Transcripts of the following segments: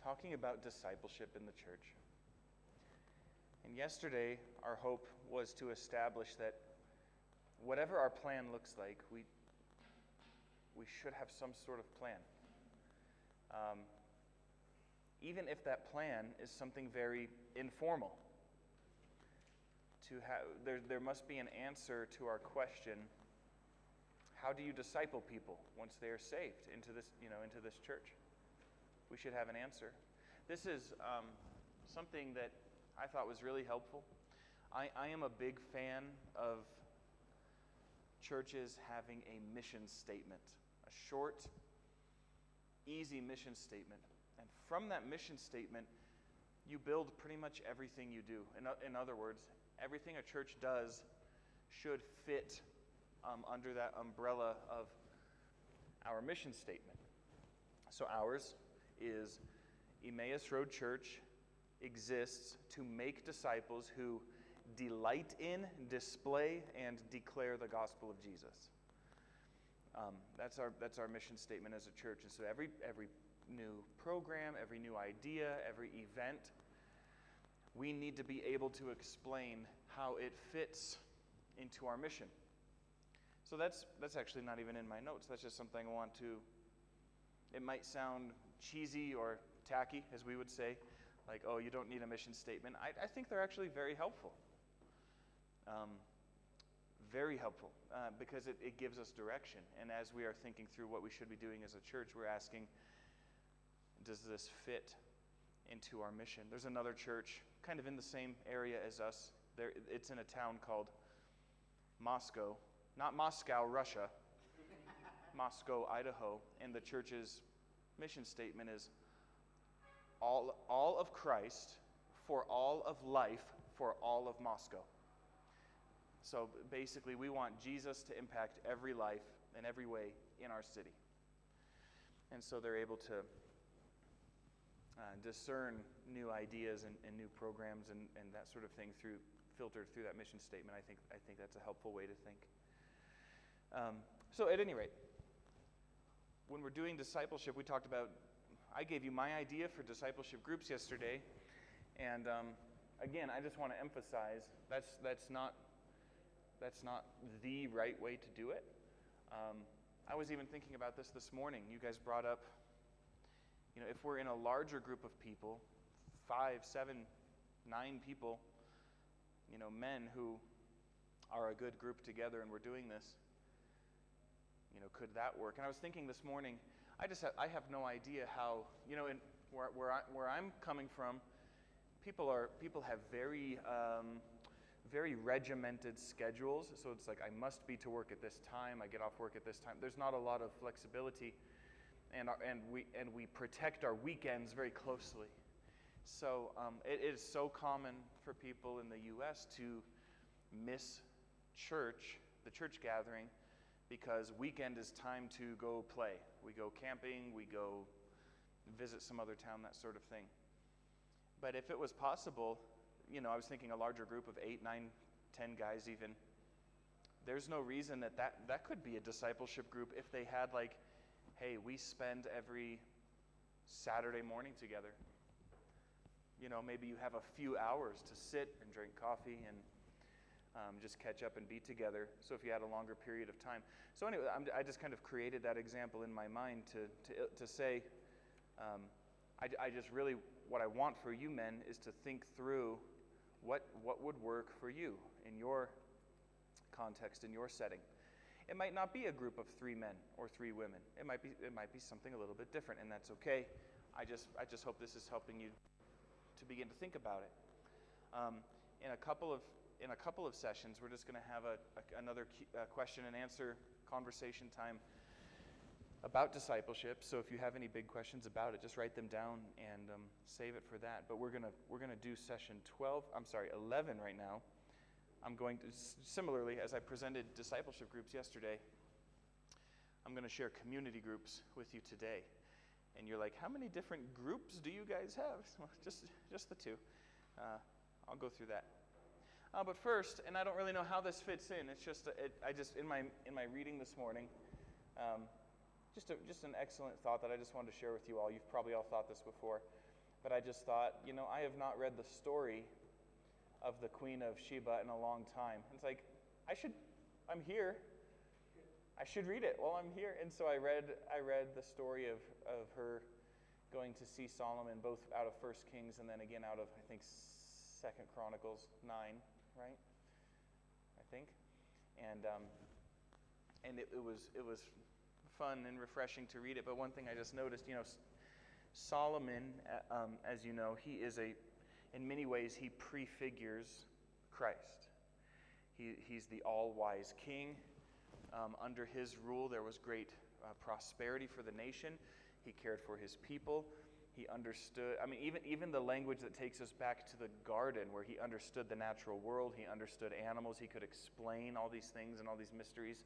talking about discipleship in the church. And yesterday, our hope was to establish that whatever our plan looks like, we should have some sort of plan. Even if that plan is something very informal. There must be an answer to our question, how do you disciple people once they are saved into this church? We should have an answer. This is something that I thought was really helpful. I am a big fan of churches having a mission statement, a short, easy mission statement. And from that mission statement, you build pretty much everything you do. In other words, everything a church does should fit under that umbrella of our mission statement. So ours is Emmaus Road Church exists to make disciples who delight in, display, and declare the gospel of Jesus. That's our mission statement as a church. And so every new program, every new idea, every event, we need to be able to explain how it fits into our mission. So that's actually not even in my notes. That's just something I want to. It might sound cheesy or tacky, as we would say, like, oh, you don't need a mission statement. I think they're actually very helpful. Very helpful, because it gives us direction. And as we are thinking through what we should be doing as a church, we're asking, does this fit into our mission? There's another church kind of in the same area as us. It's in a town called Moscow. Not Moscow, Russia. Moscow, Idaho. And the church's mission statement is all of Christ for all of life for all of Moscow. So basically, we want Jesus to impact every life in every way in our city. And so they're able to discern new ideas and new programs and that sort of thing filtered through that mission statement. I think that's a helpful way to think. So at any rate, when we're doing discipleship, we talked about, I gave you my idea for discipleship groups yesterday, and again, I just want to emphasize that's not the right way to do it. I was even thinking about this morning. You guys brought up, if we're in a larger group of people, 5, 7, 9 people, men who are a good group together and we're doing this, could that work? And I was thinking this morning, I have no idea how, where I'm coming from, people have very regimented schedules. So it's like, I must be to work at this time, I get off work at this time. There's not a lot of flexibility, and we protect our weekends very closely. So it is so common for people in the U.S. to miss the church gathering, because weekend is time to go play. We go camping, we go visit some other town, that sort of thing. But if it was possible, I was thinking a larger group of 8, 9, 10 guys even, there's no reason that could be a discipleship group if they had like, hey, we spend every Saturday morning together. Maybe you have a few hours to sit and drink coffee and just catch up and be together. So if you had a longer period of time. So anyway, I just kind of created that example in my mind to say, I just really, what I want for you men is to think through what would work for you in your context, in your setting. It might not be a group of 3 men or 3 women. It might be something a little bit different, and that's okay. I just hope this is helping you to begin to think about it. In a couple of sessions, we're just going to have another question and answer conversation time about discipleship. So if you have any big questions about it, just write them down and save it for that. But we're gonna do session 11 right now. I'm going to, similarly, as I presented discipleship groups yesterday, I'm going to share community groups with you today. And you're like, how many different groups do you guys have? Well, just the 2. I'll go through that. But first, and I don't really know how this fits in. It's just in my reading this morning, just an excellent thought that I just wanted to share with you all. You've probably all thought this before. But I just thought, I have not read the story of the Queen of Sheba in a long time. It's like, I'm here. I should read it while I'm here. And so I read the story of her going to see Solomon, both out of 1 Kings and then again out of, I think, 2 Chronicles 9, right? I think. And it was fun and refreshing to read it. But one thing I just noticed, Solomon, as you know, in many ways, he prefigures Christ. He's the all-wise king. Under his rule, there was great prosperity for the nation. He cared for his people. He understood, even the language that takes us back to the garden, where he understood the natural world, he understood animals, he could explain all these things and all these mysteries.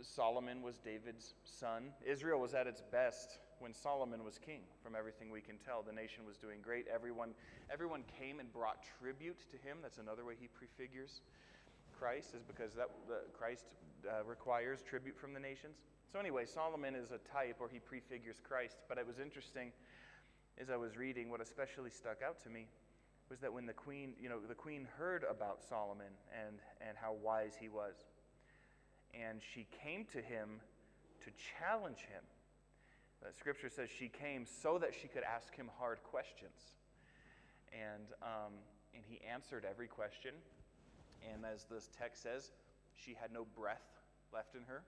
Solomon was David's son. Israel was at its best when Solomon was king, from everything we can tell. The nation was doing great. Everyone came and brought tribute to him. That's another way he prefigures Christ, is because Christ requires tribute from the nations. So anyway, Solomon is a type, or he prefigures Christ. But it was interesting, as I was reading, what especially stuck out to me was that when the queen heard about Solomon and how wise he was, and she came to him to challenge him. The scripture says she came so that she could ask him hard questions. And he answered every question. And as this text says, she had no breath left in her.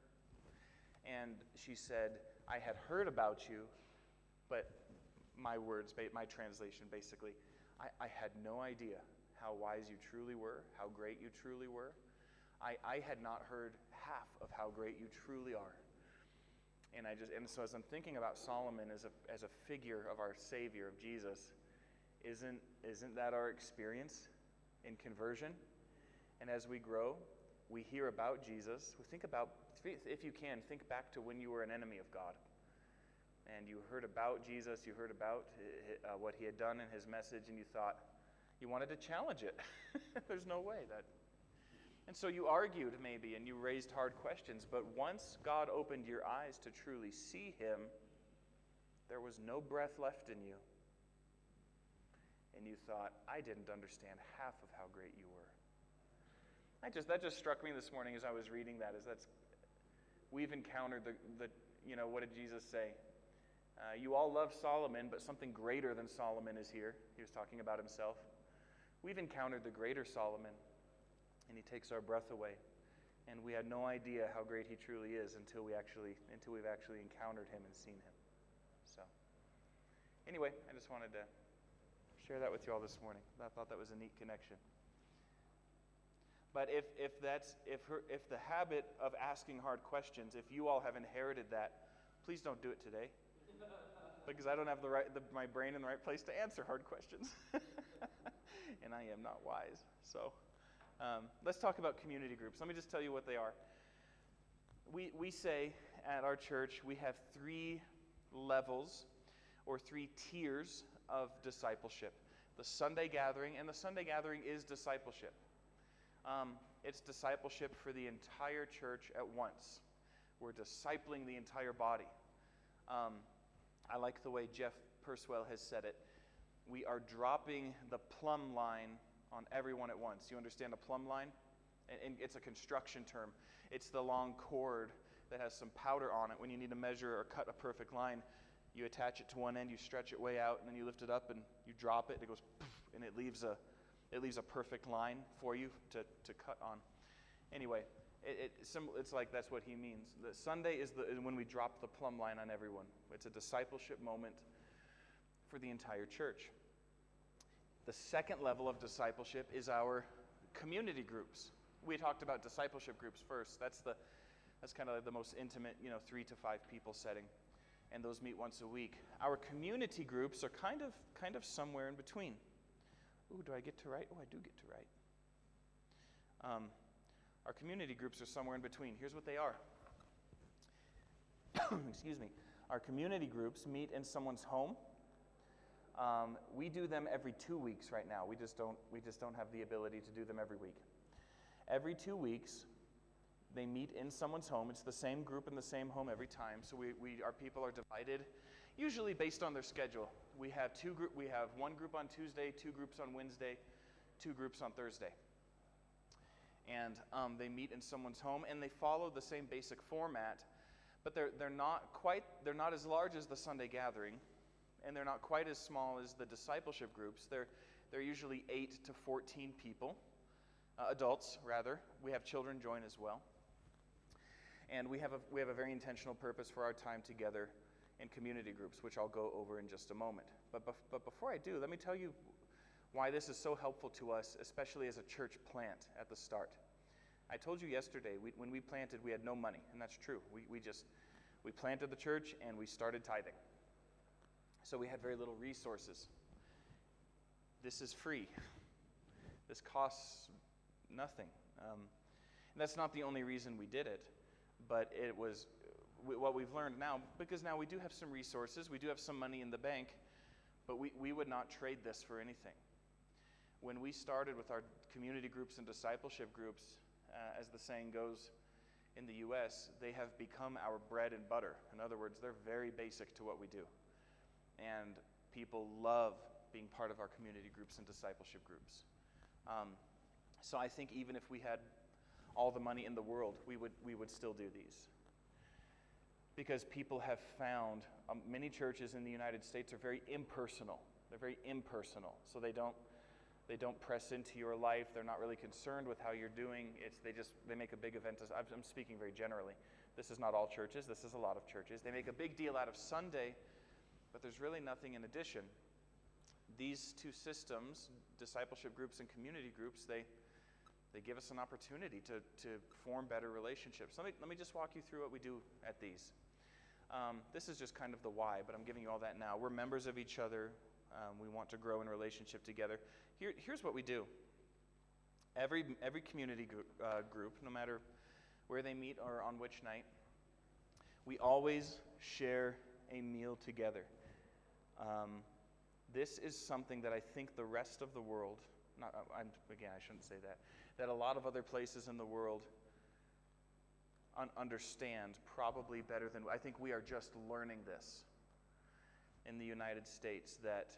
And she said, I had heard about you, but my translation basically, I had no idea how wise you truly were, how great you truly were. I had not heard half of how great you truly are. And so as I'm thinking about Solomon as a figure of our Savior, of Jesus, isn't that our experience in conversion? And as we grow, we hear about Jesus. We think about, if you can, think back to when you were an enemy of God. And you heard about Jesus, you heard about what he had done in his message, and you thought, you wanted to challenge it. There's no way that. And so you argued maybe, and you raised hard questions, but once God opened your eyes to truly see him, there was no breath left in you. And you thought, I didn't understand half of how great you were. That just struck me this morning as I was reading that, we've encountered what did Jesus say? You all love Solomon, but something greater than Solomon is here. He was talking about himself. We've encountered the greater Solomon, and he takes our breath away. And we had no idea how great he truly is until we've actually encountered him and seen him. So, anyway, I just wanted to share that with you all this morning. I thought that was a neat connection. But if the habit of asking hard questions, if you all have inherited that, please don't do it today, because I don't have my brain in the right place to answer hard questions, and I am not wise. So let's talk about community groups. Let me just tell you what they are. We say at our church we have 3 levels or 3 tiers of discipleship. The Sunday gathering, and the Sunday gathering is discipleship. It's discipleship for the entire church at once. We're discipling the entire body. I like the way Jeff Purswell has said it. We are dropping the plumb line on everyone at once. You understand a plumb line? And it's a construction term. It's the long cord that has some powder on it. When you need to measure or cut a perfect line, you attach it to one end, you stretch it way out, and then you lift it up and you drop it. It goes poof, and it leaves a perfect line for you to cut on. Anyway, it's like that's what he means. The Sunday is when we drop the plumb line on everyone. It's a discipleship moment for the entire church. The second level of discipleship is our community groups. We talked about discipleship groups first. That's kind of like the most intimate, 3 to 5 people setting, and those meet once a week. Our community groups are kind of somewhere in between. Ooh, do I get to write? Oh, I do get to write. Our community groups are somewhere in between. Here's what they are. Excuse me. Our community groups meet in someone's home. We do them every 2 weeks right now. We just don't have the ability to do them every week. Every 2 weeks, They meet in someone's home. It's the same group in the same home every time. So our people are divided, usually based on their schedule. We have one group on Tuesday, 2 groups on Wednesday, 2 groups on Thursday. And they meet in someone's home, and they follow the same basic format, but they're not as large as the Sunday gathering, and they're not quite as small as the discipleship groups. They're usually 8 to 14 people, adults rather. We have children join as well. And we have a very intentional purpose for our time together in community groups, which I'll go over in just a moment. But before I do, let me tell you why this is so helpful to us, especially as a church plant at the start. I told you yesterday, when we planted, we had no money, and that's true. We planted the church, and we started tithing. So we had very little resources. This is free. This costs nothing. And that's not the only reason we did it, but it was what we've learned now, because now we do have some resources, we do have some money in the bank, but we would not trade this for anything. When we started with our community groups and discipleship groups, as the saying goes in the U.S., they have become our bread and butter. In other words, they're very basic to what we do. And people love being part of our community groups and discipleship groups. So I think even if we had all the money in the world, we would still do these. Because people have found, many churches in the United States are very impersonal. They're very impersonal. So they don't press into your life. They're not really concerned with how you're doing. They make a big event. I'm speaking very generally. This is not all churches. This is a lot of churches. They make a big deal out of Sunday, but there's really nothing in addition. These two systems, discipleship groups and community groups, they give us an opportunity to form better relationships. Let me just walk you through what we do at these. This is just kind of the why, but I'm giving you all that now. We're members of each other. We want to grow in relationship together. Here's what we do. Every community group, no matter where they meet or on which night, we always share a meal together. This is something that I think the rest of the world, I shouldn't say that a lot of other places in the world understand probably better than, I think we are just learning this in the United States, that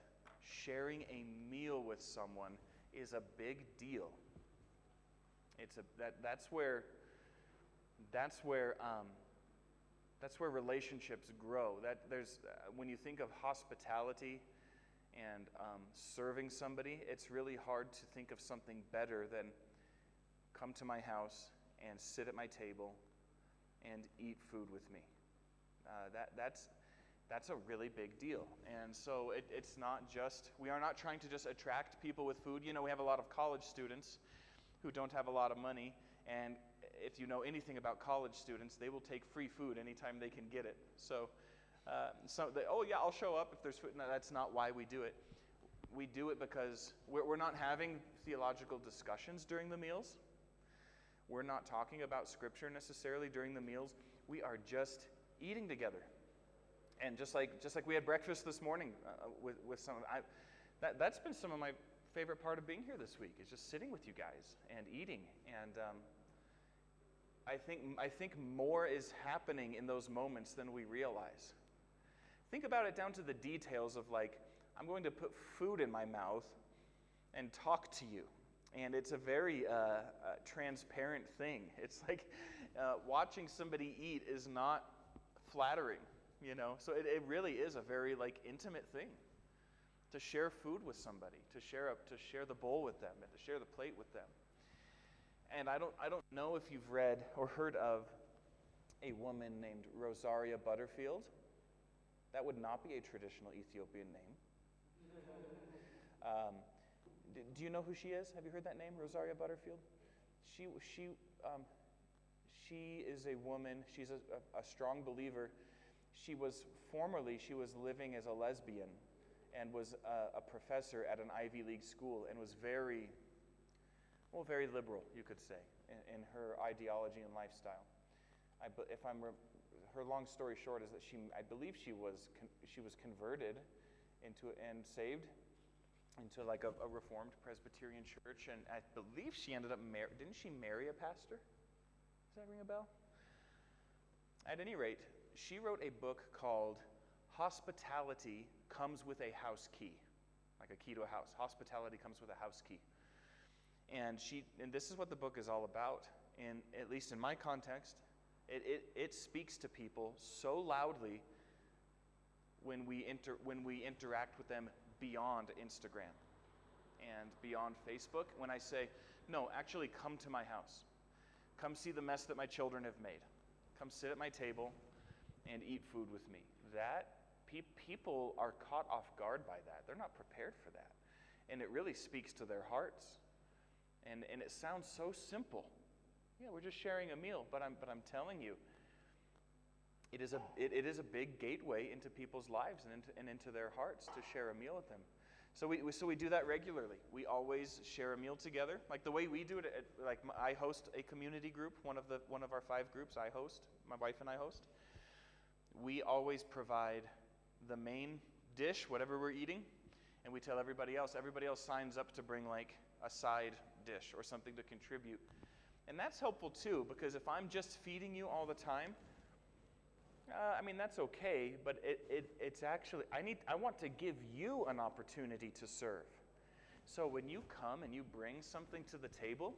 sharing a meal with someone is a big deal. That's where relationships grow. When you think of hospitality and serving somebody, it's really hard to think of something better than come to my house and sit at my table and eat food with me. That's a really big deal. And so it's not just, we are not trying to just attract people with food. We have a lot of college students who don't have a lot of money, and if you know anything about college students, they will take free food anytime they can get it. So I'll show up if there's food. No, that's not why we do it. We do it because we're not having theological discussions during the meals. We're not talking about Scripture necessarily during the meals. We are just eating together. And just like we had breakfast this morning with some, that's been some of my favorite part of being here this week, is just sitting with you guys and eating. And I think more is happening in those moments than we realize. Think about it down to the details of, like, I'm going to put food in my mouth and talk to you. And it's a very transparent thing. It's like watching somebody eat is not flattering, So it really is a very, intimate thing to share food with somebody, to share the bowl with them, and to share the plate with them. And I don't know if you've read or heard of a woman named Rosaria Butterfield. That would not be a traditional Ethiopian name. Do you know who she is? Have you heard that name, Rosaria Butterfield? She is a woman. She's a strong believer. She was living as a lesbian and was a professor at an Ivy League school, and was very liberal, you could say, in her ideology and lifestyle. Her long story short is that I believe she was converted and saved into a Reformed Presbyterian church, and I believe she ended up didn't she marry a pastor? Does that ring a bell? At any rate, she wrote a book called Hospitality Comes with a House Key, like a key to a house. Hospitality comes with a house key. And this is what the book is all about. And at least in my context, it speaks to people so loudly when we interact with them beyond Instagram and beyond Facebook. When I say, no, actually come to my house. Come see the mess that my children have made. Come sit at my table and eat food with me. That people are caught off guard by that. They're not prepared for that. And it really speaks to their hearts. And it sounds so simple. Yeah, we're just sharing a meal, but I'm telling you, it is a big gateway into people's lives and into their hearts to share a meal with them. So we do that regularly. We always share a meal together. Like the way we do it, I host a community group, one of our 5 groups I host, my wife and I host. We always provide the main dish, whatever we're eating, and we tell everybody else signs up to bring like a side dish or something to contribute. And that's helpful too, because if I'm just feeding you all the time, that's okay, but it's actually, I want to give you an opportunity to serve. So when you come and you bring something to the table,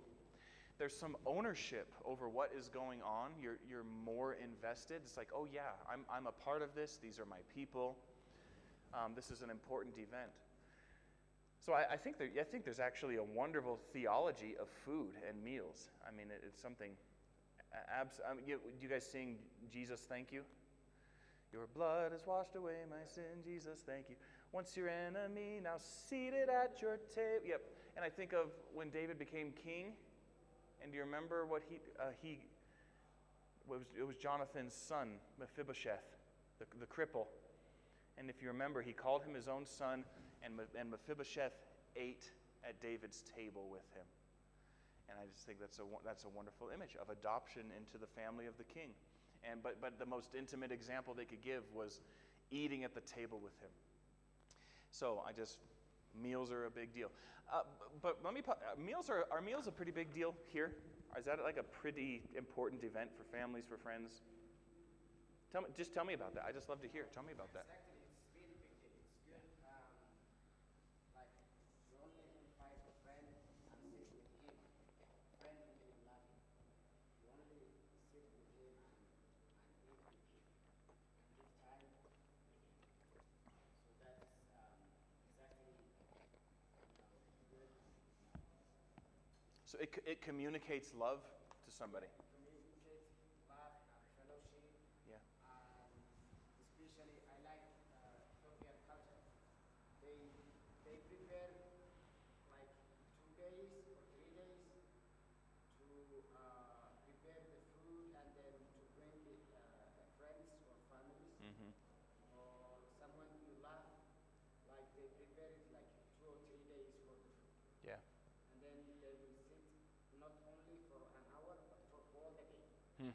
there's some ownership over what is going on. You're more invested. It's like, oh yeah, I'm a part of this. These are my people. This is an important event. So I think there's actually a wonderful theology of food and meals. It's something. Do you guys sing Jesus, Thank You? Your blood has washed away my sin, Jesus, thank you. Once your enemy, now seated at your table. Yep. And I think of when David became king. And do you remember what it was Jonathan's son, Mephibosheth, the cripple. And if you remember, he called him his own son, and Mephibosheth ate at David's table with him. And I just think that's a wonderful image of adoption into the family of the king. But the most intimate example they could give was eating at the table with him. So meals are a big deal. But let me are meals a pretty big deal here? Is that like a pretty important event for families, for friends? Tell me about that. I just love to hear. Tell me about that. Exactly, it's really big deal. It's good. Like you only invite a friend and sit with him. Friend and then love him. You only sit with him and eat with him and give time with him. So that's exactly good. So it communicates love to somebody. Communicate, love, fellowship. Yeah. Especially, I like Ethiopian culture. They prepare like 2 days or 3 days to prepare the food and then to bring friends or families or someone you love. Like they prepare it like 2 or 3 days for the food. Yeah. And then they will sit not only for an hour but for all the day. They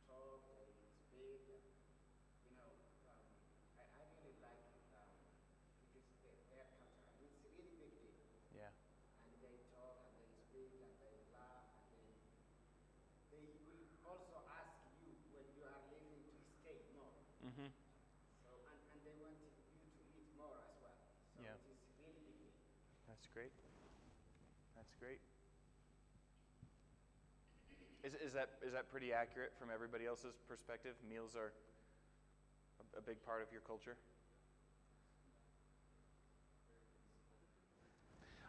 talk, they speak, and, I really like because their culture. It's a really big deal. Yeah. And they talk and they speak and they laugh and they will also ask you when you are leaving to stay more. Mm-hmm. So and they want you to eat more as well. So Yeah. it is really big deal. That's great. That's great. Is that pretty accurate from everybody else's perspective? Meals are a big part of your culture?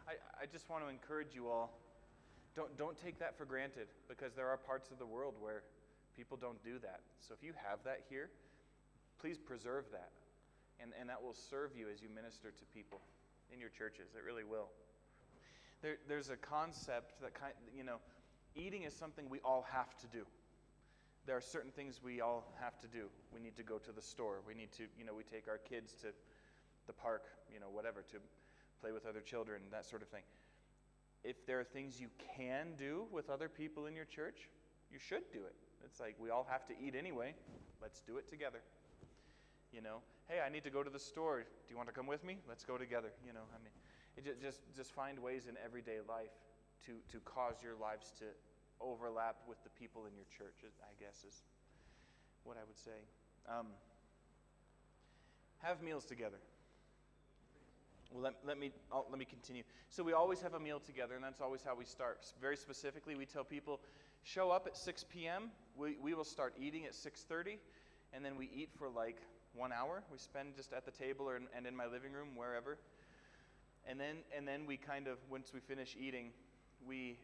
I just want to encourage you all, don't take that for granted, because there are parts of the world where people don't do that. So if you have that here, please preserve that. And that will serve you as you minister to people in your churches. It really will. There's a concept that eating is something we all have to do. There are certain things we all have to do. We need to go to the store. We need to, we take our kids to the park, whatever, to play with other children, that sort of thing. If there are things you can do with other people in your church, you should do it. It's like we all have to eat anyway. Let's do it together. Hey, I need to go to the store. Do you want to come with me? Let's go together. Just find ways in everyday life to cause your lives overlap with the people in your church, I guess is what I would say. Have meals together. Well, let me continue. So we always have a meal together, and that's always how we start. Very specifically, we tell people, show up at 6 p.m. We will start eating at 6:30, and then we eat for like 1 hour. We spend just at the table and in my living room, wherever. And then we kind of, once we finish eating, we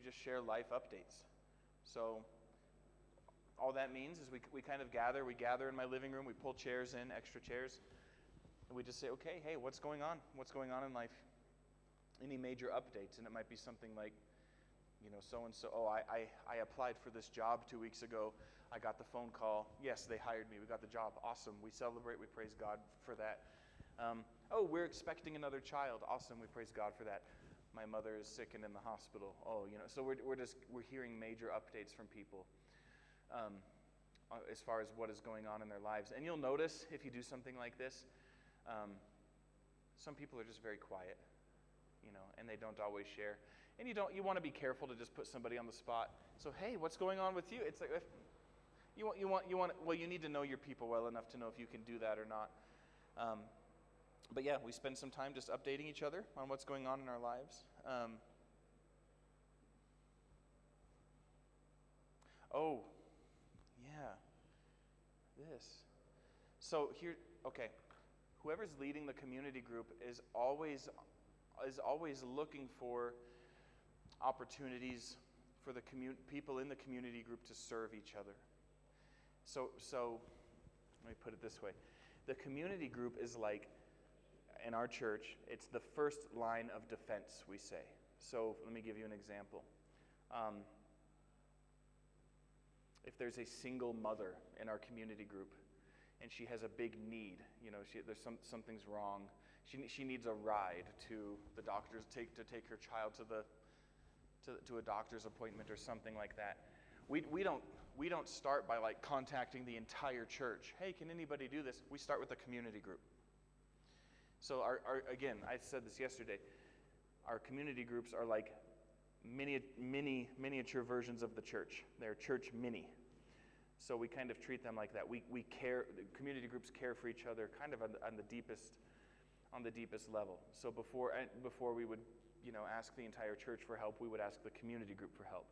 just share life updates. So all that means is we kind of gather. We gather in my living room. We pull chairs in, extra chairs. And we just say, okay, hey, what's going on? What's going on in life? Any major updates? And it might be something like, so-and-so, I applied for this job 2 weeks ago. I got the phone call. Yes, they hired me. We got the job. Awesome. We celebrate. We praise God for that. We're expecting another child. Awesome. We praise God for that. My mother is sick and in the hospital. So we're hearing major updates from people as far as what is going on in their lives. And you'll notice if you do something like this, some people are just very quiet, and they don't always share. And you want to be careful to just put somebody on the spot. So, hey, what's going on with you? It's like you need to know your people well enough to know if you can do that or not. But yeah, we spend some time just updating each other on what's going on in our lives. This. So here, okay. Whoever's leading the community group is always looking for opportunities for the people in the community group to serve each other. So let me put it this way. The community group is like, in our church, it's the first line of defense, we say. So let me give you an example. If there's a single mother in our community group, and she has a big need, something's wrong. She needs a ride to the doctor's to take her child to a doctor's appointment or something like that. We don't start by like contacting the entire church. Hey, can anybody do this? We start with the community group. So again, I said this yesterday. Our community groups are like miniature versions of the church. They're church mini. So we kind of treat them like that. We care. The community groups care for each other, kind of on the deepest level. So before we would, ask the entire church for help, we would ask the community group for help.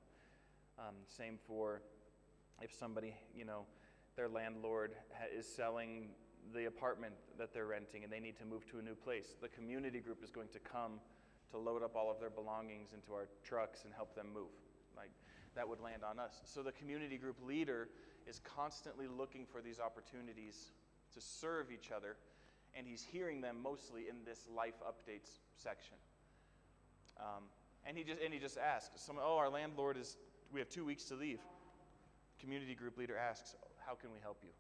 Same for if somebody, their landlord is selling the apartment that they're renting and they need to move to a new place. The community group is going to come to load up all of their belongings into our trucks and help them move. Like that would land on us. So the community group leader is constantly looking for these opportunities to serve each other, and he's hearing them mostly in this life updates section. And he just asks, our landlord we have 2 weeks to leave. Community group leader asks, how can we help you?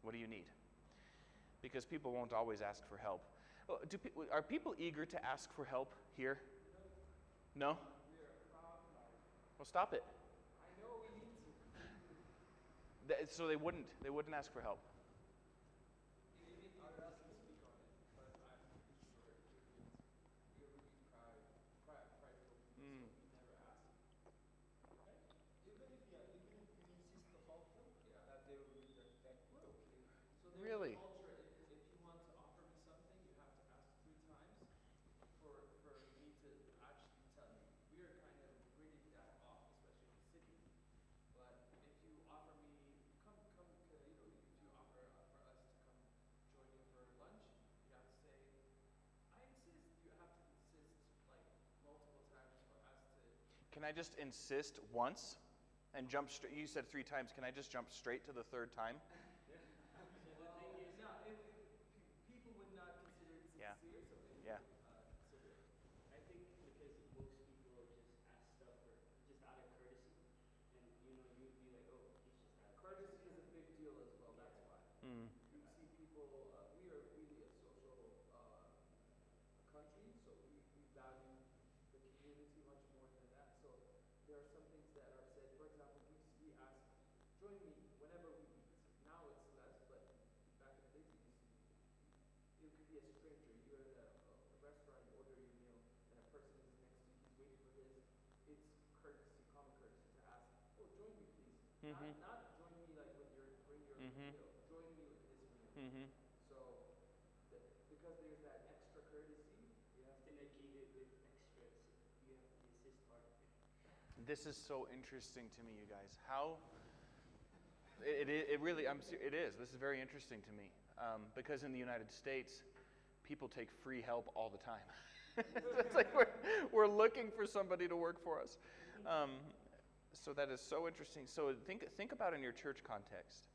What do you need? Because people won't always ask for help. Are people eager to ask for help here? No? Well, stop it. I know we need to. So they wouldn't ask for help. Maybe I would ask to speak on it, but I'm pretty sure we're really prideful people, so we never ask. Okay? Even if you insist to help them, that they will be perfect. Okay. So there's Really? a culture. If you want to offer me something, you have to ask 3 times for me to actually tell you. We are kind of reading that off, especially in the city. But if you offer me, if you offer for us to come join you for lunch, you have to say, I insist. You have to insist like multiple times for us to. Can I just insist once and jump straight? You said 3 times. Can I just jump straight to the 3rd time? People would not consider it Yeah. sincere, so they Yeah. consider it. I think because most people just ask stuff just out of courtesy, and you'd be like, oh, he's just out of Courtesy is a big deal as well. That's why. Mm. You see people. We are really a social country, so we value the community much more than that. So there are some things that are said. For example, we ask, join me whenever we eat. Now it's less, but back in the days it could be a stranger. You're at a restaurant, you order your meal, and a person is next to you, he's waiting for his, Mm-hmm. Not join me like when you're Mm-hmm. join me with this meal. Mm-hmm. So because there's that extra courtesy, You have to negate it with extra. You have the assist part. This is so interesting to me, you guys. How it really it is. This is very interesting to me because in the United States, people take free help all the time. It's like we're looking for somebody to work for us. So that is so interesting. So think about in your church context.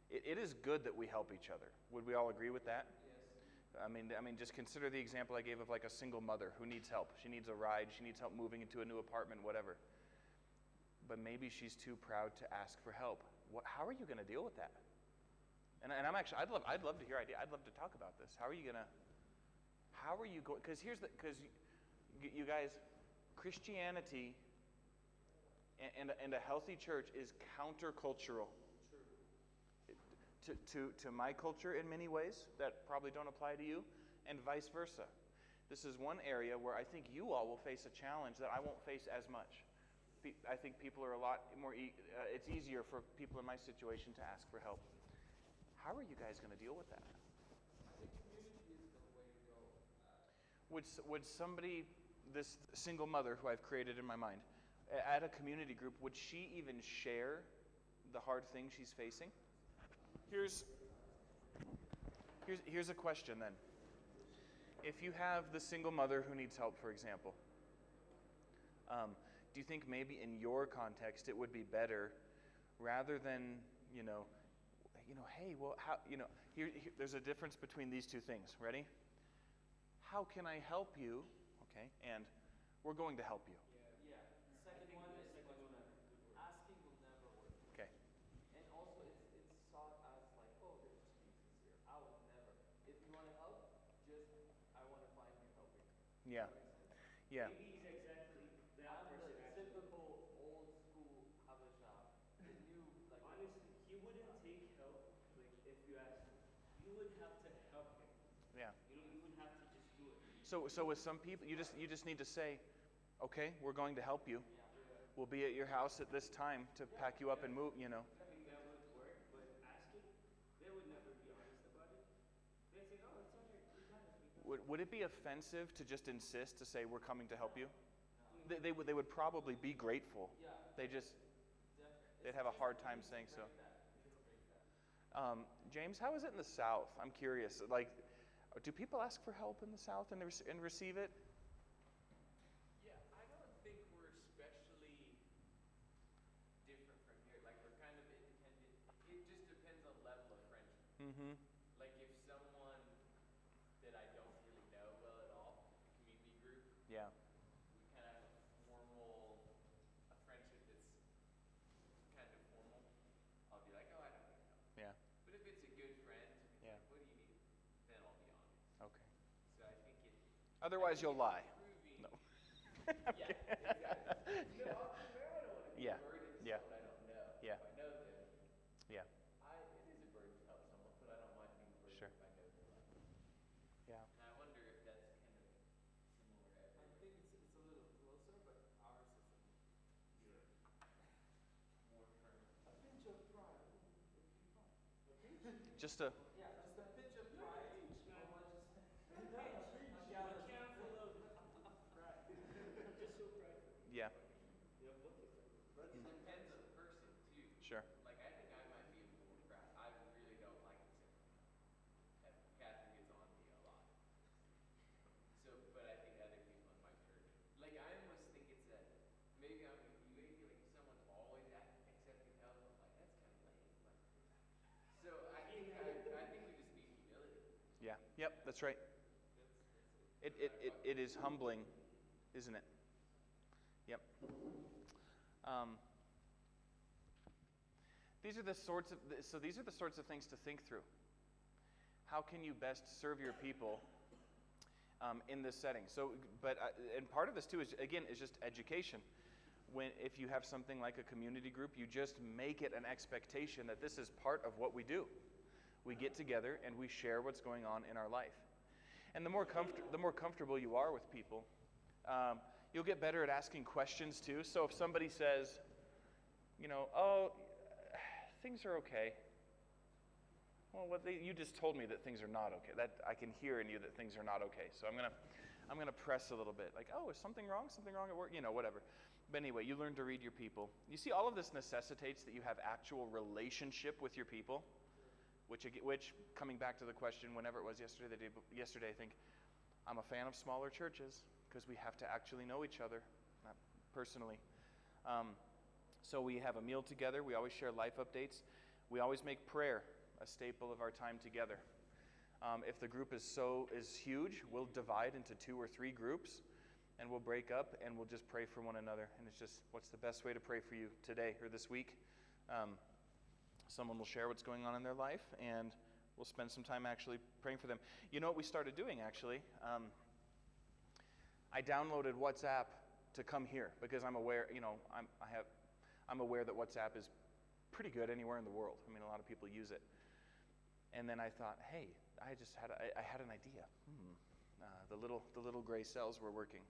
It is good that we help each other. Would we all agree with that? yes. I mean, just consider the example I gave of like a single mother who needs help. She needs a ride. She needs help moving into a new apartment, whatever. But maybe she's too proud to ask for help. How are you going to deal with that? And I'm actually, I'd love to hear idea. I'd love to talk about this. How are you going? Because you guys, Christianity and a healthy church is countercultural. To my culture in many ways that probably don't apply to you, and vice versa. This is one area where I think you all will face a challenge that I won't face as much. I think people are a lot more, it's easier for people in my situation to ask for help. How are you guys going to deal with that? I think community is the way to go. Would somebody, this single mother who I've created in my mind, at a community group, would she even share the hard thing she's facing? Here's a question then. If you have the single mother who needs help, for example, do you think maybe in your context it would be better, rather than hey, well, how there's a difference between these two things. Ready? How can I help you? Okay, and we're going to help you. Yeah. The second one is much better. Asking will never work. Okay. And also it's sought as like, oh, they're just being sincere. I would never. If you want to help, I want to find you helping. Yeah. Does that make sense? Yeah. Maybe he's exactly that I'm person. the Actually. typical old school Habesha. The new like. Honestly, he wouldn't take help like if you asked him. You would have to help him. Yeah. You would have to just do it. So with some people, you just need to say, okay, we're going to help you. Yeah. We'll be at your house at this time to pack you up and move. I think that would work, but asking, they would never be honest about it. They'd say, oh, it's all right. We got it. Would it be offensive to just insist to say we're coming to help you? They would probably be grateful. Yeah. They just Definitely. they'd have a hard time saying so. James, how is it in the South? I'm curious. Like, do people ask for help in the South and receive it? Yeah, I don't think we're especially different from here. Like, we're kind of independent. It just depends on level of friendship. Mm-hmm. Like, if someone that I don't really know well at all, community group, Yeah. we kind of have a friendship that's kind of formal, I'll be like, oh, I don't really know. Yeah. But if it's a good friend, it's Yeah. like, what do you need? Then I'll be honest. Okay. So I think it. Otherwise, you'll lie. Proving, No. Yeah, exactly. No, I don't want to be Yeah. a burden to Yeah. someone I don't know. Yeah. If I know them, Yeah. it is a burden to help someone, but I don't mind being a burden Sure. if I know their life. Yeah. And I wonder if that's kind of similar I everywhere. think it's a little closer, but ours is More firm. a pinch of pride. A pinch? Just a. Yeah, just a pinch of pride. Not Or much. just A handful of pride. I'm just so prideful. Yeah. Yeah, both of them. It depends on the person too. Sure. Like I think I might be a little more proud. I really don't like it simple. Catherine gets on me a lot. So, but I think other people in my church, like I almost think it's a maybe I'm you may feel like if someone's always accepting help, I'm like that's kind of lame. So I think we just need humility. Yeah. Yep. That's right. It is humbling, isn't it? Yep. These are the sorts of things to think through. How can you best serve your people in this setting? So, and part of this too is just education. If you have something like a community group, you just make it an expectation that this is part of what we do. We get together and we share what's going on in our life. And the more comfortable you are with people, you'll get better at asking questions too. So if somebody says, things are okay. Well, you just told me that things are not okay. That I can hear in you that things are not okay. So I'm gonna press a little bit. Like, oh, is something wrong? Something wrong at work? Whatever. But anyway, you learn to read your people. You see, all of this necessitates that you have actual relationship with your people. Which coming back to the question, whenever it was yesterday, I think I'm a fan of smaller churches because we have to actually know each other, not personally. So we have a meal together. We always share life updates. We always make prayer a staple of our time together. If the group is huge, we'll divide into 2 or 3 groups, and we'll break up and we'll just pray for one another. And it's just, what's the best way to pray for you today or this week? Someone will share what's going on in their life, and we'll spend some time actually praying for them. You know what we started doing, actually? I downloaded WhatsApp to come here because I'm aware, I'm aware that WhatsApp is pretty good anywhere in the world. I mean, a lot of people use it. And then I thought, hey, I had an idea. The little gray cells were working,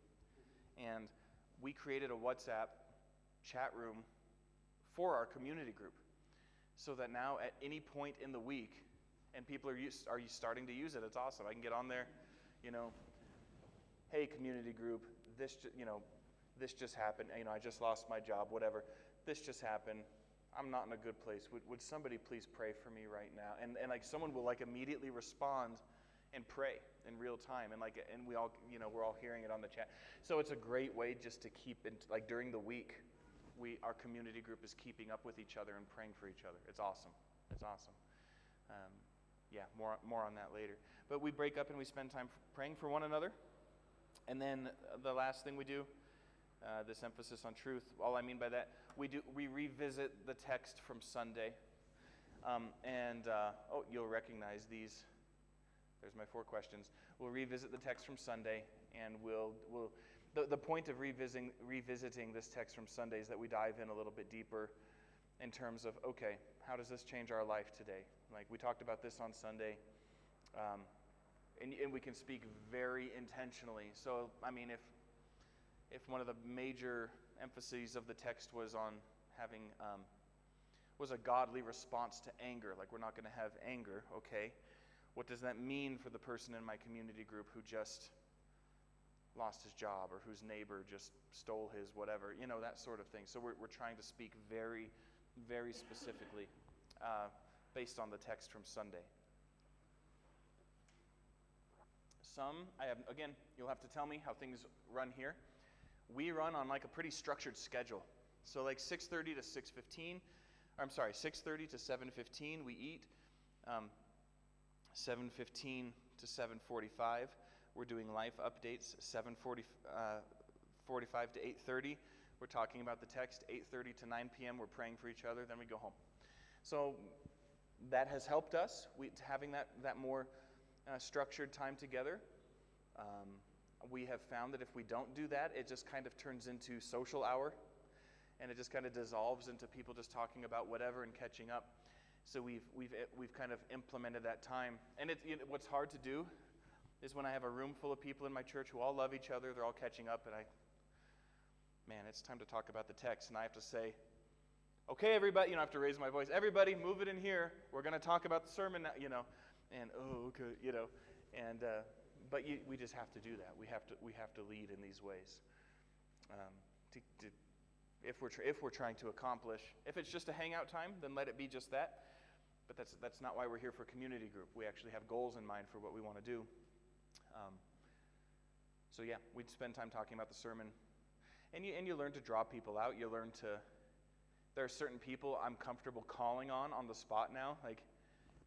and we created a WhatsApp chat room for our community group, so that now at any point in the week, and people are starting to use it. It's awesome. I can get on there, hey, community group, this just happened. I just lost my job, whatever. This just happened. I'm not in a good place. Would somebody please pray for me right now? And like someone will like immediately respond and pray in real time. And we all, we're all hearing it on the chat. So it's a great way just to keep in, like during the week, our community group is keeping up with each other and praying for each other. It's awesome. It's awesome. More on that later. But we break up and we spend time praying for one another. And then the last thing we do, this emphasis on truth, all I mean by that, we revisit the text from Sunday. You'll recognize these. There's my 4 questions. We'll revisit the text from Sunday, and the point of revisiting this text from Sunday is that we dive in a little bit deeper in terms of, okay, how does this change our life today? Like we talked about this on Sunday, and we can speak very intentionally. So, I mean, if one of the major emphases of the text was on having was a godly response to anger, like we're not going to have anger, okay? What does that mean for the person in my community group who just lost his job or whose neighbor just stole his whatever, that sort of thing. So we're trying to speak very, very specifically based on the text from Sunday. You'll have to tell me how things run here. We run on like a pretty structured schedule. So like 6:30 to 6:15, 6:30 to 7:15 we eat. 7:15 to 7:45 we're doing life updates. 7:45 to 8:30 we're talking about the text. 8:30 to 9 p.m. we're praying for each other. Then we go home. So that has helped us. Having that more structured time together. We have found that if we don't do that, it just kind of turns into social hour, and it just kind of dissolves into people just talking about whatever and catching up. So we've kind of implemented that time. And what's hard to do is when I have a room full of people in my church who all love each other, they're all catching up, and it's time to talk about the text, and I have to say, okay, everybody, I have to raise my voice. Everybody, move it in here. We're going to talk about the sermon now, and okay, but we just have to do that. We have to lead in these ways. If we're trying to accomplish, if it's just a hangout time, then let it be just that. But that's not why we're here for community group. We actually have goals in mind for what we want to do. We'd spend time talking about the sermon, and you learn to draw people out. You learn to. There are certain people I'm comfortable calling on the spot now, like,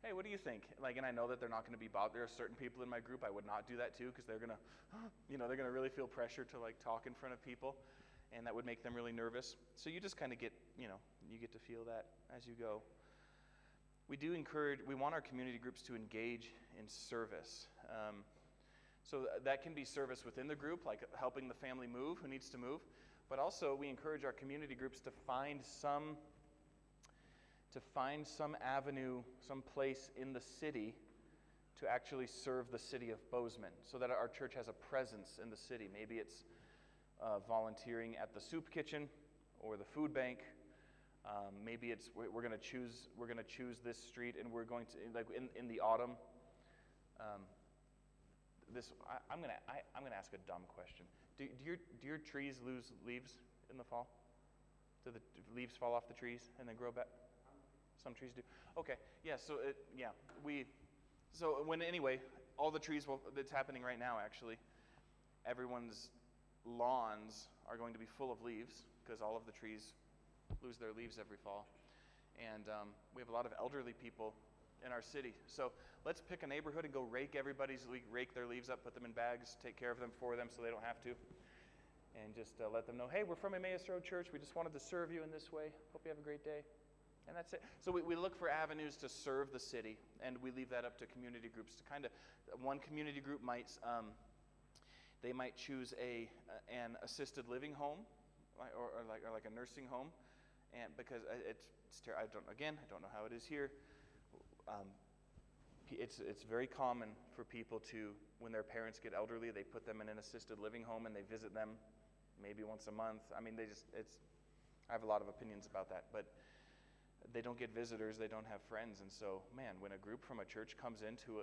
hey, what do you think? Like, and I know that they're not going to be bothered. There are certain people in my group I would not do that to because they're gonna, they're gonna really feel pressure to like talk in front of people, and that would make them really nervous. So you just kind of get, you get to feel that as you go. We want our community groups to engage in service. So that can be service within the group, like helping the family move who needs to move. But also we encourage our community groups to find some avenue, some place in the city to actually serve the city of Bozeman so that our church has a presence in the city. Maybe it's volunteering at the soup kitchen or the food bank. Maybe it's we're going to choose this street, and we're going to, like, in the autumn. I'm going to ask a dumb question. Do your trees lose leaves in the fall? Do the leaves fall off the trees and then grow back? Some trees do. Okay. Yeah. So anyway, all the trees that's happening right now, actually, everyone's lawns are going to be full of leaves because all of the trees lose their leaves every fall. And we have a lot of elderly people in our city. So let's pick a neighborhood and go rake their leaves up, put them in bags, take care of them for them so they don't have to. And just let them know, hey, we're from Emmaus Road Church. We just wanted to serve you in this way. Hope you have a great day. And that's it. So we look for avenues to serve the city, and we leave that up to community groups to kind of, one community group might, they might choose an assisted living home, or like a nursing home, and because I don't know how it is here. It's very common for people to, when their parents get elderly, they put them in an assisted living home and they visit them maybe once a month. I mean, I have a lot of opinions about that, but they don't get visitors, they don't have friends, and so, man, when a group from a church comes into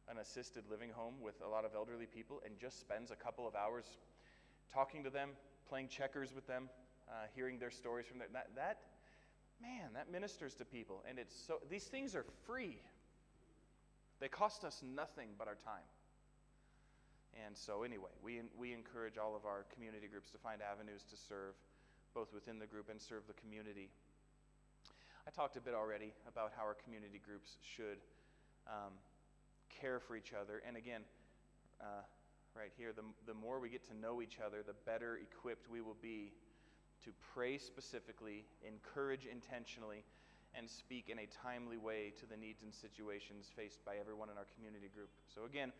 an assisted living home with a lot of elderly people and just spends a couple of hours talking to them, playing checkers with them, hearing their stories from that ministers to people. And these things are free. They cost us nothing but our time. And so anyway, we encourage all of our community groups to find avenues to serve, both within the group and serve the community. I talked a bit already about how our community groups should care for each other. And again, right here, the more we get to know each other, the better equipped we will be to pray specifically, encourage intentionally, and speak in a timely way to the needs and situations faced by everyone in our community group. So again,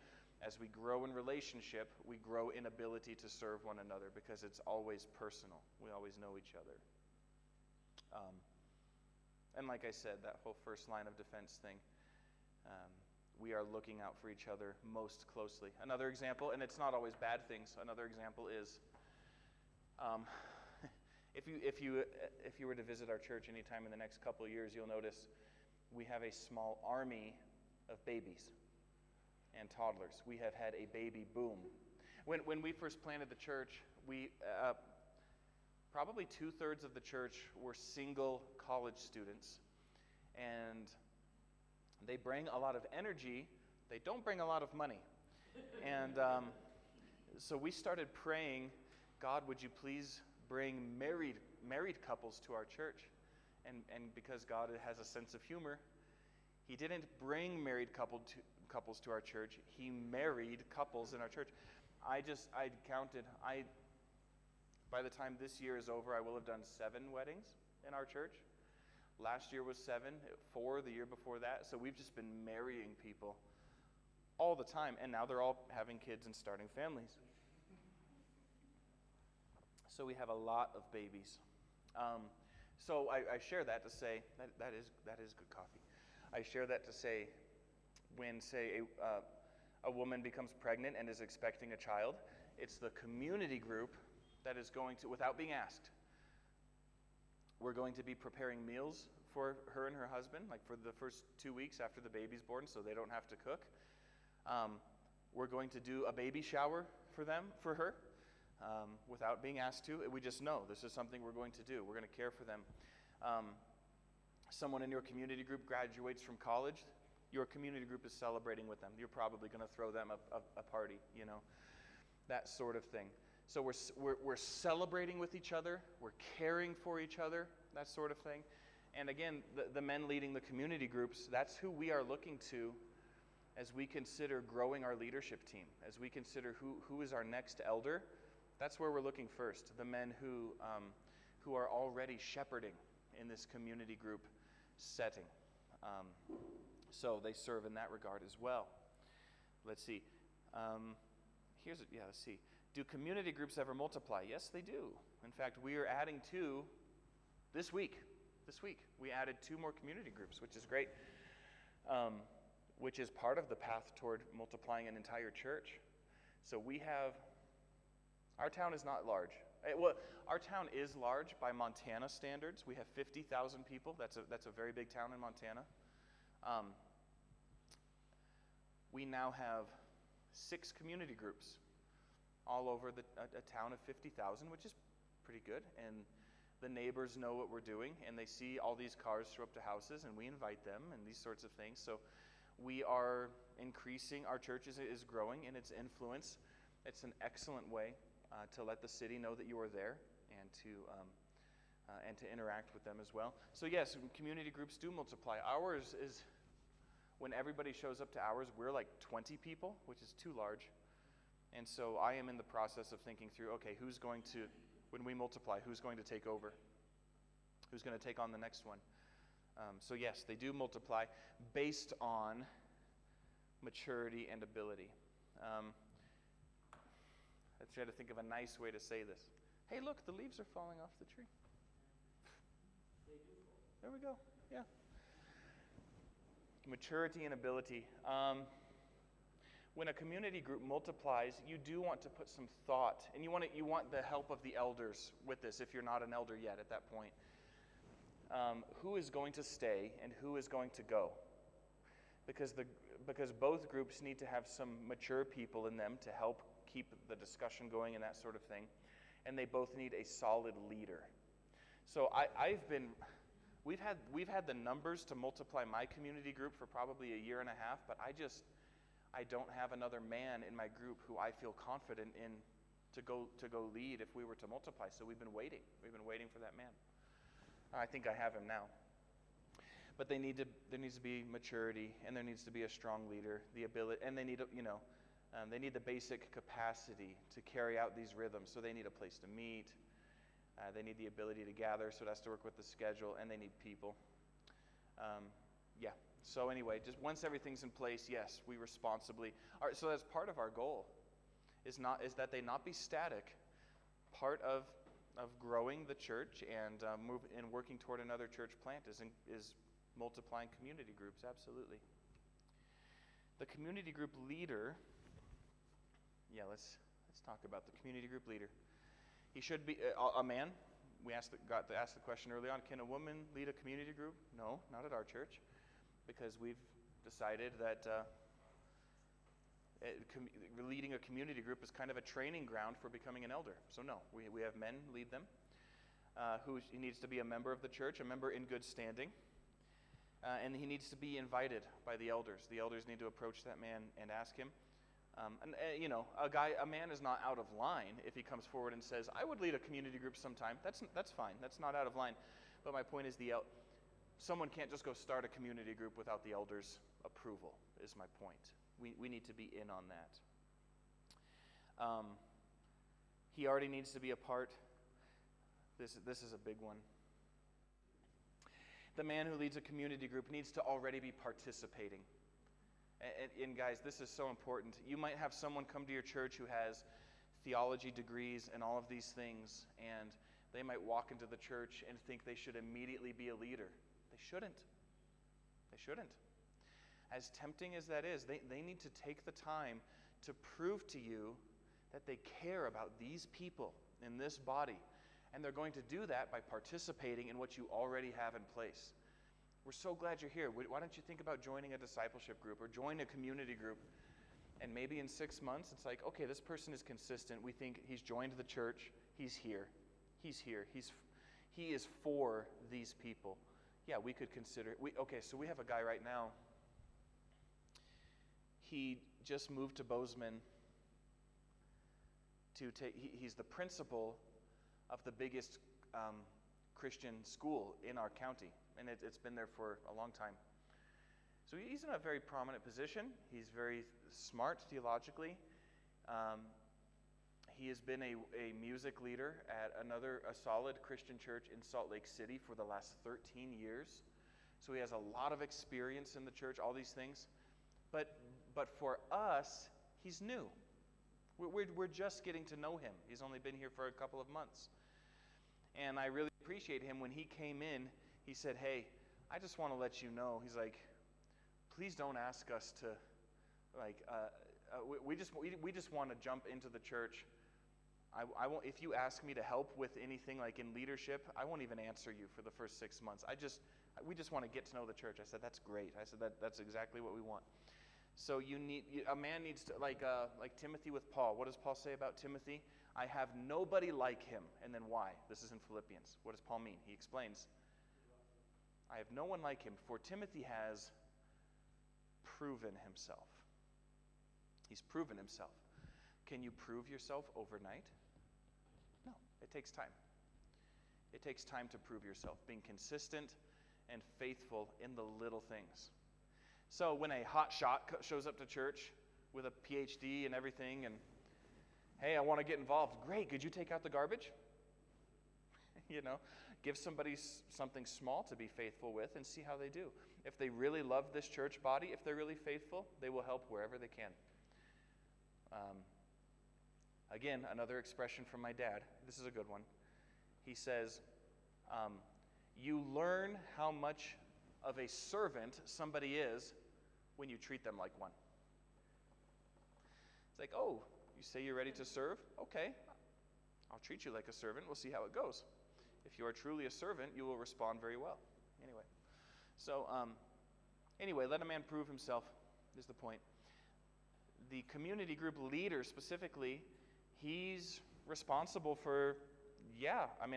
as we grow in relationship, we grow in ability to serve one another because it's always personal. We always know each other. And like I said, that whole first line of defense thing, we are looking out for each other most closely. Another example, and it's not always bad things, another example is if you were to visit our church anytime in the next couple of years, you'll notice we have a small army of babies and toddlers. We have had a baby boom. When we first planted the church, we probably 2/3 of the church were single college students, and they bring a lot of energy. They don't bring a lot of money. And so we started praying, God, would you please bring married couples to our church? And because God has a sense of humor, He didn't bring married couples to our church. He married couples in our church. I counted. By the time this year is over, I will have done 7 weddings in our church. Last year was 7, 4 the year before that. So we've just been marrying people all the time. And now they're all having kids and starting families. So we have a lot of babies. So I share that to say, that is good coffee. I share that to say, when, say, a woman becomes pregnant and is expecting a child, it's the community group that is going to, without being asked, we're going to be preparing meals for her and her husband, like for the first 2 weeks after the baby's born, so they don't have to cook. We're going to do a baby shower for her, without being asked to. We just know this is something we're going to do. We're going to care for them. Someone in your community group graduates from college. Your community group is celebrating with them. You're probably going to throw them a party, that sort of thing. So we're celebrating with each other. We're caring for each other, that sort of thing. And again, the men leading the community groups, that's who we are looking to as we consider growing our leadership team, as we consider who is our next elder. That's where we're looking first, the men who are already shepherding in this community group setting. So they serve in that regard as well. Let's see. Let's see. Do community groups ever multiply? Yes, they do. In fact, we are adding 2 this week. This week, we added 2 more community groups, which is great, which is part of the path toward multiplying an entire church. So our town is not large. Well, our town is large by Montana standards. We have 50,000 people. That's a very big town in Montana. We now have 6 community groups all over a town of 50,000, which is pretty good. And the neighbors know what we're doing, and they see all these cars show up to houses, and we invite them, and these sorts of things. So we are increasing. Our church is growing in its influence. It's an excellent way to let the city know that you are there, and to interact with them as well. So yes, community groups do multiply. Ours is, when everybody shows up to ours, we're like 20 people, which is too large. And so I am in the process of thinking through, okay, who's going to, when we multiply, who's going to take over? Who's going to take on the next one? So yes, they do multiply based on maturity and ability. I try to think of a nice way to say this. Hey, look, the leaves are falling off the tree. There we go. Yeah. Maturity and ability. When a community group multiplies, you do want to put some thought, and you want the help of the elders with this if you're not an elder yet at that point. Who is going to stay and who is going to go? Because both groups need to have some mature people in them to help keep the discussion going and that sort of thing, and they both need a solid leader. So we've had the numbers to multiply my community group for probably a year and a half, but I don't have another man in my group who I feel confident in to go lead if we were to multiply. So we've been waiting. We've been waiting for that man. I think I have him now. But there needs to be maturity, and there needs to be a strong leader, the ability, and they need the basic capacity to carry out these rhythms. So they need a place to meet. They need the ability to gather, so it has to work with the schedule, and they need people. So anyway, just once everything's in place, yes, we responsibly. All right, so that's part of our goal, is that they not be static. Part of growing the church and working toward another church plant is multiplying community groups. Absolutely. The community group leader. Yeah, let's talk about the community group leader. He should be a man. We got to ask the question early on, can a woman lead a community group? No, not at our church, because we've decided that leading a community group is kind of a training ground for becoming an elder. So no, we have men lead them. He needs to be a member of the church, a member in good standing, and he needs to be invited by the elders. The elders need to approach that man and ask him. A man is not out of line if he comes forward and says, I would lead a community group sometime. That's fine. That's not out of line. But my point is someone can't just go start a community group without the elders' approval, is my point. We need to be in on that. He already needs to be a part. This is a big one. The man who leads a community group needs to already be participating. And guys, this is so important. You might have someone come to your church who has theology degrees and all of these things, and they might walk into the church and think they should immediately be a leader. They shouldn't. They shouldn't. As tempting as that is, they need to take the time to prove to you that they care about these people in this body. And they're going to do that by participating in what you already have in place. We're so glad you're here. Why don't you think about joining a discipleship group or join a community group? And maybe in 6 months, it's like, okay, this person is consistent. We think he's joined the church. He's here. He's here. He is for these people. Yeah, we could consider. So we have a guy right now. He just moved to Bozeman to take. He's the principal of the biggest Christian school in our county, and it's been there for a long time. So he's in a very prominent position. He's very smart theologically. He has been a music leader at a solid Christian church in Salt Lake City for the last 13 years. So he has a lot of experience in the church, all these things. But for us, he's new. We're just getting to know him. He's only been here for a couple of months. And I really appreciate him. When he came in, he said, hey, I just want to let you know. He's like, please don't ask us to, we just want to jump into the church. I won't, if you ask me to help with anything like in leadership, I won't even answer you for the first 6 months. We just want to get to know the church. I said, that's great. I said, that's exactly what we want. So a man needs to, like Timothy with Paul. What does Paul say about Timothy? I have nobody like him. And then why? This is in Philippians. What does Paul mean? He explains, I have no one like him, for Timothy has proven himself. He's proven himself. Can you prove yourself overnight? No, it takes time. It takes time to prove yourself, being consistent and faithful in the little things. So when a hot shot shows up to church with a PhD and everything, and hey, I want to get involved. Great, could you take out the garbage? Give somebody something small to be faithful with and see how they do. If they really love this church body, if they're really faithful, they will help wherever they can. Again, another expression from my dad. This is a good one. He says, you learn how much of a servant somebody is when you treat them like one. It's like, oh, you say you're ready to serve? Okay, I'll treat you like a servant. We'll see how it goes. If you are truly a servant, you will respond very well. Anyway, let a man prove himself is the point. The community group leader specifically, he's responsible for, I'm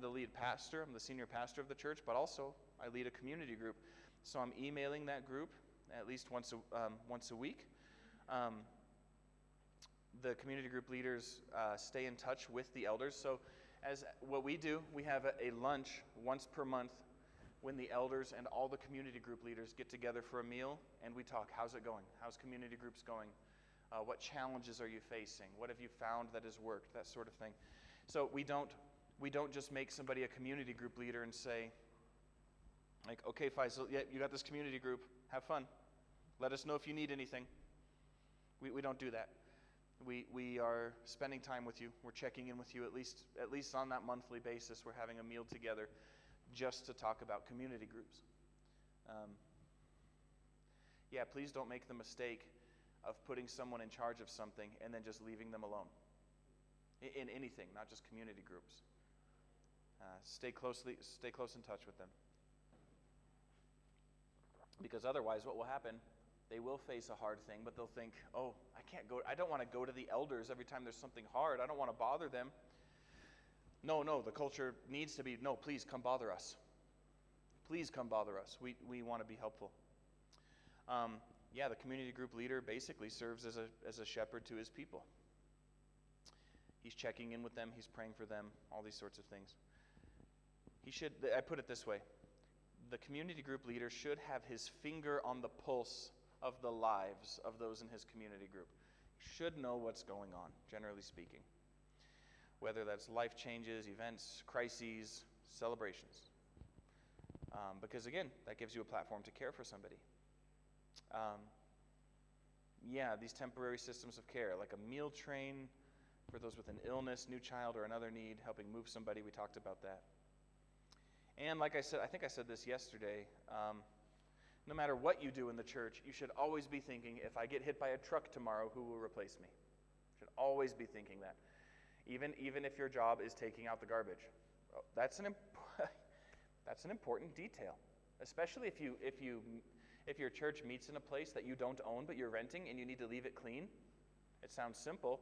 the lead pastor. I'm the senior pastor of the church, but also I lead a community group. So I'm emailing that group at least once a week. The community group leaders stay in touch with the elders. So as what we do, we have a lunch once per month when the elders and all the community group leaders get together for a meal, and we talk, how's it going? How's community groups going? What challenges are you facing? What have you found that has worked? That sort of thing. So we don't just make somebody a community group leader and say, like, okay, Faisal, yeah, you got this community group. Have fun. Let us know if you need anything. We don't do that. We are spending time with you. We're checking in with you at least on that monthly basis. We're having a meal together just to talk about community groups. Please don't make the mistake of putting someone in charge of something and then just leaving them alone. In anything, not just community groups. Stay close in touch with them. Because otherwise what will happen, they will face a hard thing, but they'll think, oh, I don't want to go to the elders every time there's something hard. I don't want to bother them. No, the culture needs to be, no, please come bother us. Please come bother us. We want to be helpful. The community group leader basically serves as a shepherd to his people. He's checking in with them. He's praying for them, all these sorts of things. I put it this way. The community group leader should have his finger on the pulse of the lives of those in his community group. He should know what's going on, generally speaking. Whether that's life changes, events, crises, celebrations. Because again, that gives you a platform to care for somebody. These temporary systems of care, like a meal train for those with an illness, new child, or another need, helping move somebody. We talked about that. And like I said, I think I said this yesterday, no matter what you do in the church, you should always be thinking, if I get hit by a truck tomorrow, who will replace me? You should always be thinking that. Even if your job is taking out the garbage. That's an important detail, especially if your church meets in a place that you don't own but you're renting and you need to leave it clean. It sounds simple.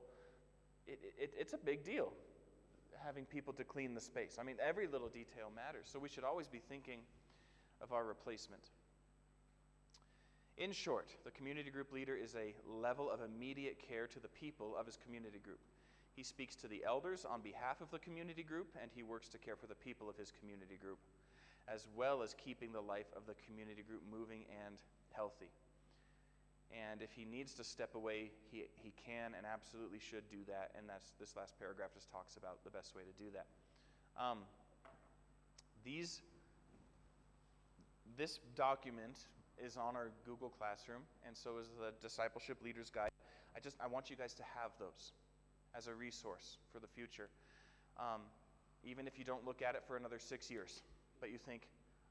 It's a big deal, having people to clean the space. I mean, every little detail matters, so we should always be thinking of our replacement. In short, the community group leader is a level of immediate care to the people of his community group. He speaks to the elders on behalf of the community group, and he works to care for the people of his community group, as well as keeping the life of the community group moving and healthy. And if he needs to step away, he can and absolutely should do that, and this last paragraph just talks about the best way to do that. This document is on our Google Classroom, and so is the Discipleship Leader's Guide. I want you guys to have those as a resource for the future. Even if you don't look at it for another 6 years, but you think,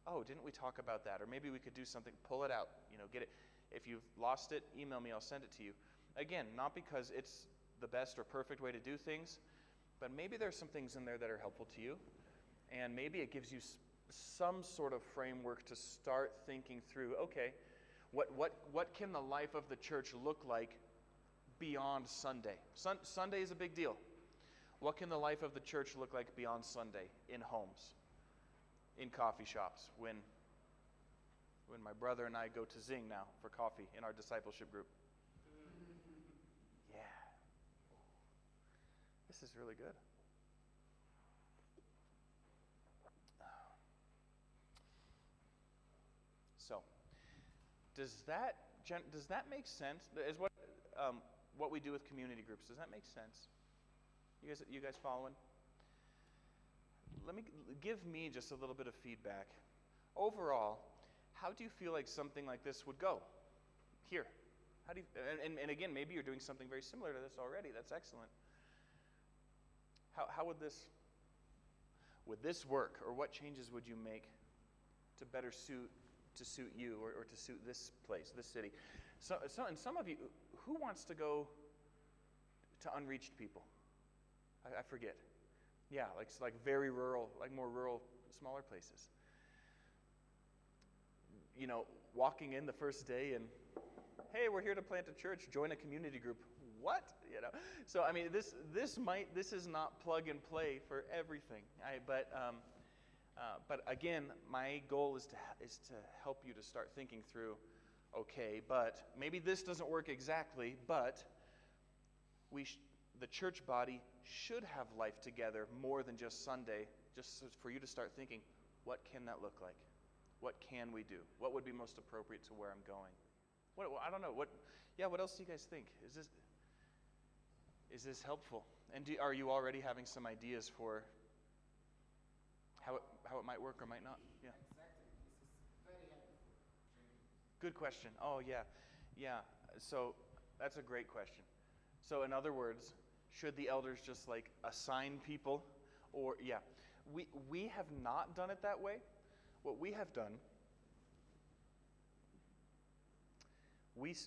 oh, didn't we talk about that? Or maybe we could do something, pull it out, get it. If you've lost it, email me, I'll send it to you. Again, not because it's the best or perfect way to do things, but maybe there's some things in there that are helpful to you, and maybe it gives you some sort of framework to start thinking through, okay, what can the life of the church look like beyond Sunday? Sunday is a big deal. What can the life of the church look like beyond Sunday? In homes, in coffee shops, when my brother and I go to Zing now for coffee in our discipleship group. Yeah. This is really good. So, does that make sense? Is what we do with community groups, does that make sense? You guys following? Give me just a little bit of feedback. Overall, how do you feel like something like this would go here? How do you, and again, maybe you're doing something very similar to this already. That's excellent. How would this work, or what changes would you make to better suit you or to suit this place, this city? So and some of you, who wants to go to unreached people? I forget. Yeah, like very rural, like more rural, smaller places. You know, walking in the first day and, hey, we're here to plant a church, join a community group. What? You know? So I mean, this is not plug and play for everything. But again, my goal is to help you to start thinking through, okay, but maybe this doesn't work exactly, but the church body should have life together more than just Sunday, just for you to start thinking, what can that look like? What can we do? What would be most appropriate to where I'm going? I don't know. What else do you guys think? Is this helpful? And are you already having some ideas for how it might work or might not? Yeah. Exactly. This is very helpful. Good question. Oh, yeah. So that's a great question. So in other words, should the elders just like assign people? Or, yeah. We have not done it that way. What we have done,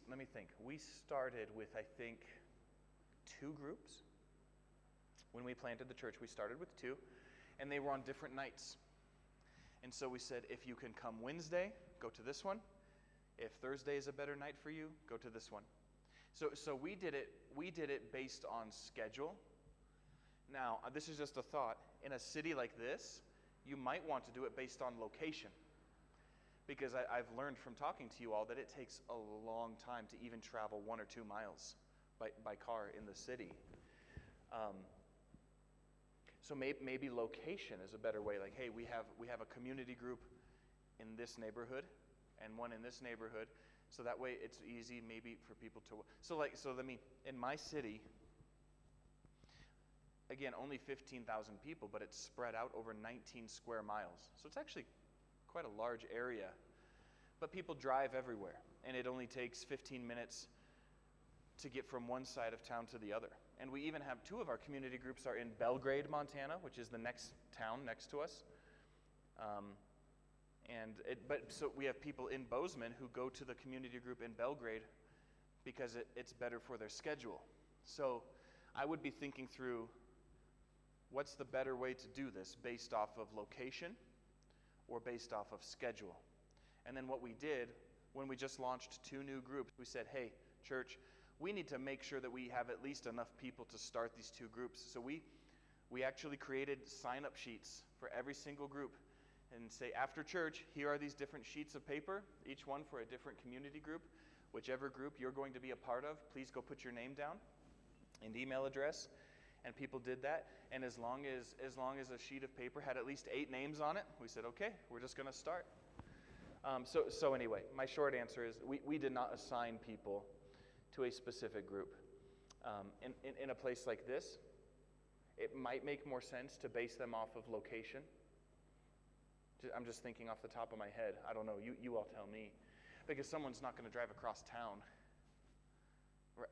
let me think. We started with, I think, 2 groups. When we planted the church, we started with 2, and they were on different nights. And so we said, if you can come Wednesday, go to this one. If Thursday is a better night for you, go to this one. So we did it based on schedule. Now, this is just a thought. In a city like this, you might want to do it based on location. Because I've learned from talking to you all that it takes a long time to even travel 1 or 2 miles by car in the city. So maybe location is a better way. Like, hey, we have a community group in this neighborhood and one in this neighborhood. So that way it's easy maybe for people to... So in my city, again, only 15,000 people, but it's spread out over 19 square miles. So it's actually quite a large area. But people drive everywhere, and it only takes 15 minutes to get from one side of town to the other. And we even have 2 of our community groups are in Belgrade, Montana, which is the next town next to us. So we have people in Bozeman who go to the community group in Belgrade because it's better for their schedule. So I would be thinking through, what's the better way to do this, based off of location or based off of schedule? And then what we did, when we just launched 2 new groups, we said, hey, church, we need to make sure that we have at least enough people to start these 2 groups. So we actually created sign-up sheets for every single group and say, after church, here are these different sheets of paper, each one for a different community group. Whichever group you're going to be a part of, please go put your name down and email address. And people did that. And as long as a sheet of paper had at least 8 names on it, we said, okay, we're just going to start. So anyway, my short answer is we did not assign people to a specific group. In a place like this, it might make more sense to base them off of location. I'm just thinking off the top of my head. I don't know. You all tell me. Because someone's not going to drive across town,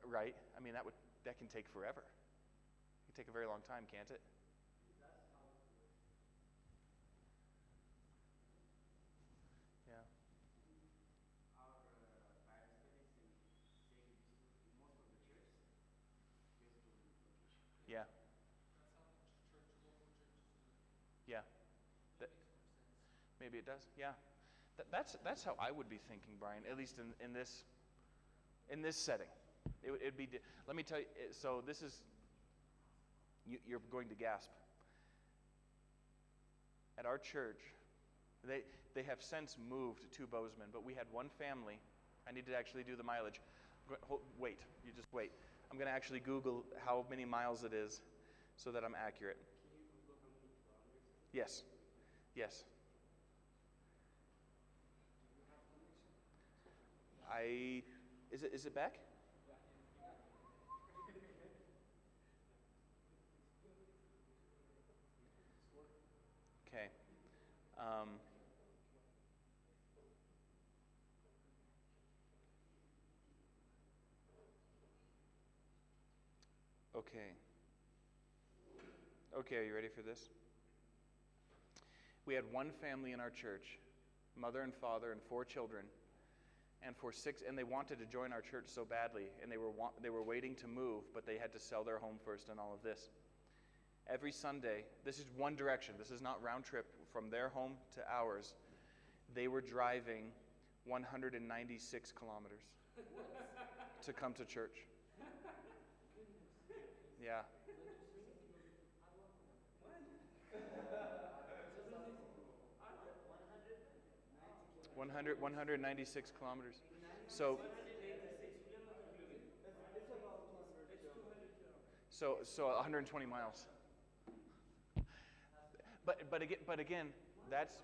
right? I mean, that can take forever. It can take a very long time, can't it? Yeah. Our Bible studies in most of the church goes to Maybe it does. Yeah, that's how I would be thinking, Brian. At least in this setting, it'd be. Let me tell you. So this is. You're going to gasp. At our church, they have since moved to Bozeman, but we had one family. I need to actually do the mileage. Wait, you just wait. I'm going to actually Google how many miles it is so that I'm accurate. Can you Google how many kilometers it is? Yes. Is it back? Okay. Okay. Okay, are you ready for this? We had one family in our church, mother and father and 4 children, and they wanted to join our church so badly, and they were waiting to move, but they had to sell their home first and all of this. Every Sunday, this is one direction. This is not round trip from their home to ours. They were driving 196 kilometers to come to church. Yeah. 196 kilometers. So 120 miles. But again, that's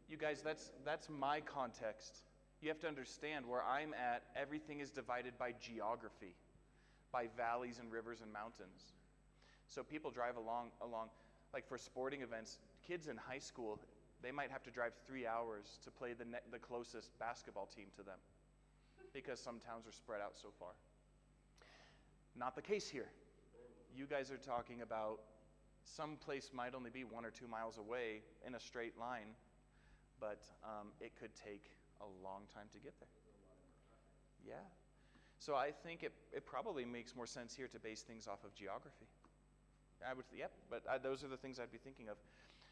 you guys. That's my context. You have to understand where I'm at. Everything is divided by geography, by valleys and rivers and mountains. So people drive along like for sporting events. Kids in high school, they might have to drive 3 hours to play the closest basketball team to them, because some towns are spread out so far. Not the case here. You guys are talking about some place might only be 1 or 2 miles away in a straight line, but it could take a long time to get there. Yeah. So I think it probably makes more sense here to base things off of geography. But those are the things I'd be thinking of.